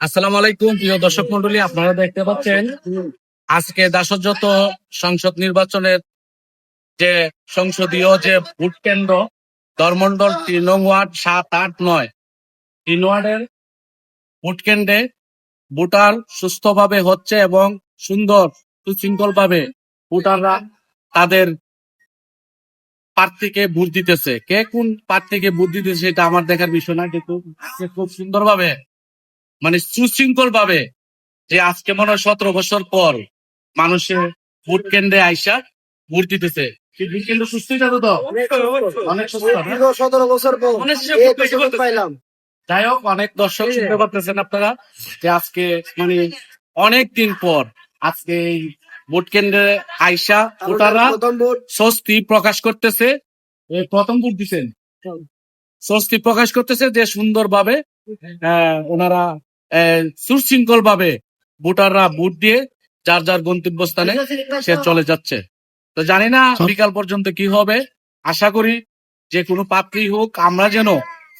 আসসালামু আলাইকুম প্রিয় দর্শক মন্ডলী, আপনারা দেখতে পাচ্ছেন আজকে দাসত্ব সংসদ নির্বাচনের যে সংসদীয় যে ভোট কেন্দ্র ধর্মন্ডল ৩ নং ওয়ার্ড ৭, ৮, ৯ ৩ ওয়ার্ডের ভোট কেন্দ্রে ভোটার সুস্থভাবে হচ্ছে এবং সুন্দর সুশৃঙ্খল ভাবে ভোটাররা তাদের প্রার্থীকে ভোট দিতেছে। কে কোন প্রার্থীকে ভোট দিতেছে সেটা আমার দেখার বিষয় না, কিন্তু খুব সুন্দরভাবে মানে সুশৃঙ্খল ভাবে যে আজকে মনে হয় ১৭ বছর পর মানুষের ভোট কেন্দ্রে আইসা ভোট দিতেছে। ভোট কেন্দ্র সুস্থই যাবে তো অনেক সুস্থ না? 17 বছর পর পাইলাম। যাই হোক, অনেক দর্শক শুনতে পাচ্ছেন আপনারা যে আজকে মানে অনেক দিন পর আজকে এই ভোট কেন্দ্রে আইসা ভোটাররা স্বস্তি প্রকাশ করতেছে। এই প্রথম ভোট দিচ্ছেন, স্বস্তি প্রকাশ করতেছে যে সুন্দরভাবে ওনারা সুশৃঙ্খল ভাবে ভোটাররা ভোট দিয়ে যার যার গন্তব্যস্থানে সে চলে যাচ্ছে। তো জানি না বিকাল পর্যন্ত কি হবে। আশা করি যে কোনো পাত্রী হোক, আমরা যেন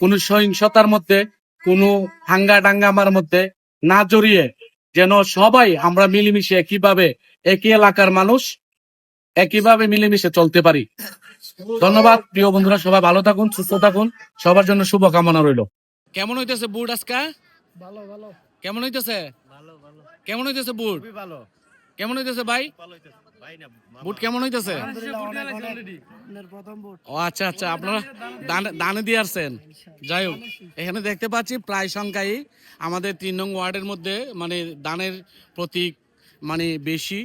কোনো সহিংসতার মধ্যে, কোনো হাঙ্গা ডাঙ্গামার মধ্যে না জড়িয়ে যেন সবাই আমরা মিলেমিশে একইভাবে একই এলাকার মানুষ একইভাবে মিলেমিশে চলতে পারি। ধন্যবাদ প্রিয় বন্ধুরা, সবাই ভালো থাকুন, সুস্থ থাকুন, সবার জন্য শুভকামনা রইল। কেমন হইতেছে বুট আজকা? ভালো ভালো কেমন হইতেছে? ভালো ভালো কেমন হইতেছে বুট? খুবই ভালো। কেমন হইতেছে ভাই? বুট কেমন হইতেছে? প্রথম ভোট। ও আচ্ছা আচ্ছা, আপনারা দানে দিয়ে আসছেন। যাই হোক, এখানে দেখতে পাচ্ছি প্রায় সংখ্যাই আমাদের ৩ নং ওয়ার্ডের মধ্যে মানে দানের প্রতীক মানে বেশি।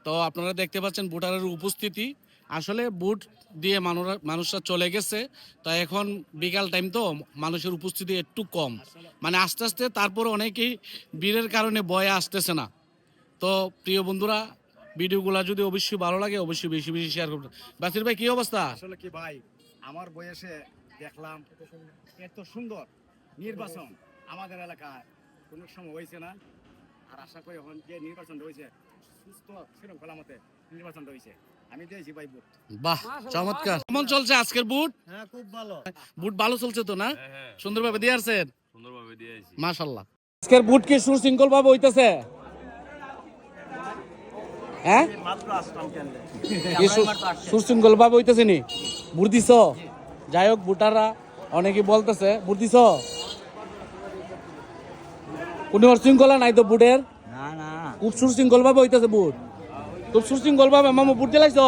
তো আপনারা দেখতে পাচ্ছেন ভোটারের উপস্থিতি। আসলে ভোট দিয়ে মানুষরা চলে গেছে। তো এখন বিকাল টাইম তো মানুষের উপস্থিতি একটু কম, মানে আস্তে আস্তে তারপর অনেকেই ভিড়ের কারণে ভয়ে আসতেছে না। তো প্রিয় বন্ধুরা, ভিডিওগুলো যদি অবশ্যই ভালো লাগে অবশ্যই বেশি বেশি শেয়ার করবেন। বাসির ভাই কি অবস্থা? আসলে কি ভাই, আমার বয়সে দেখলাম এত সুন্দর নির্বাচন আমাদের এলাকায় কোনো সময় হয়েছে না। আর আশা করি এখন যে নির্বাচনটা হয়েছে সুস্থ শৃঙ্খলা মতে নির্বাচনটা হয়েছে। আমি দিয়েছি ভাই ভোট। বাহ, চমৎকার। কেমন চলছে আজকের বুট? হ্যাঁ খুব ভালো। বুট ভালো চলছে তো না? সুন্দরভাবে দিয়ে আসছেন? সুন্দরভাবে দিয়েছি। মাশাআল্লাহ। আজকের বুট কি সুশৃঙ্খল ভাবে হইতেছে? হ্যাঁ, মাত্র আসলাম কেন্দ্রে। সুশৃঙ্খল ভাবে হইতেছে নি? বুট দিছ? যাই হোক, ভোটাররা অনেকে বলতেছে বুট দিছ, কোনো শৃঙ্খলা নাই তো বুটের। না না খুব সুশৃঙ্খল ভাবে হইতেছে বুট, খুব সুশৃঙ্খল ভাবে। মামা বুট দিলাইছ?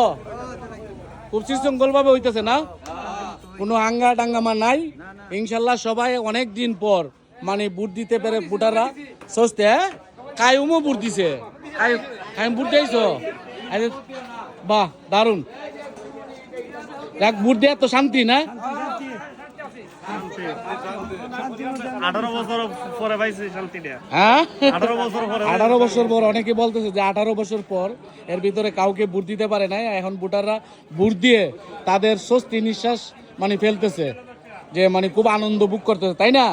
খুব সুশৃঙ্খল ভাবে হইতেছে না? কোনো হাঙ্গা ডাঙ্গামা নাই। ইনশাল্লাহ সবাই অনেক দিন পর মানে বুট দিতে পেরে ভোটাররা স্বস্তি। কায়ুমও বুট দিছে, কায়ুম বুট দিয়েছ? বাহ, দারুন। এক বুট দিয়ে তো শান্তি না? 18 বছর পরে পাইছি শান্তিটা। হ্যাঁ, 18 বছর পরে 18 বছর পর অনেকে বলতেছে যে 18 বছর পর এর ভিতরে কাউকে ভোট দিতে পারে নাই। এখন ভোটাররা ভোট দিয়ে তাদের স্বস্তি নিঃশ্বাস মানে ফেলতেছে, যে মানে খুব আনন্দ ভোগ করতেছে, তাই না?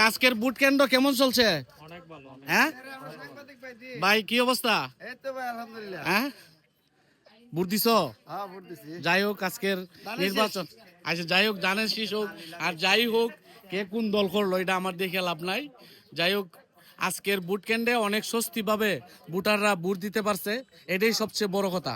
আজকের ভোট কেন্দ্র কেমন চলছে? অনেক ভালো। হ্যাঁ ভাই, কি অবস্থা? এই তো ভাই আলহামদুলিল্লাহ। হ্যাঁ, ভোট দিছ? হ্যাঁ ভোট দিছি। যাই হোক, আজকের নির্বাচন আচ্ছা যাই হোক, দানের শীষ হোক আর যাই হোক, কে কোন দল করলো এটা আমার দেখে লাভ নাই। যাই হোক, আজকের ভোট কেন্দ্রে অনেক স্বস্তি ভাবে ভোটাররা ভোট দিতে পারছে, এটাই সবচেয়ে বড় কথা।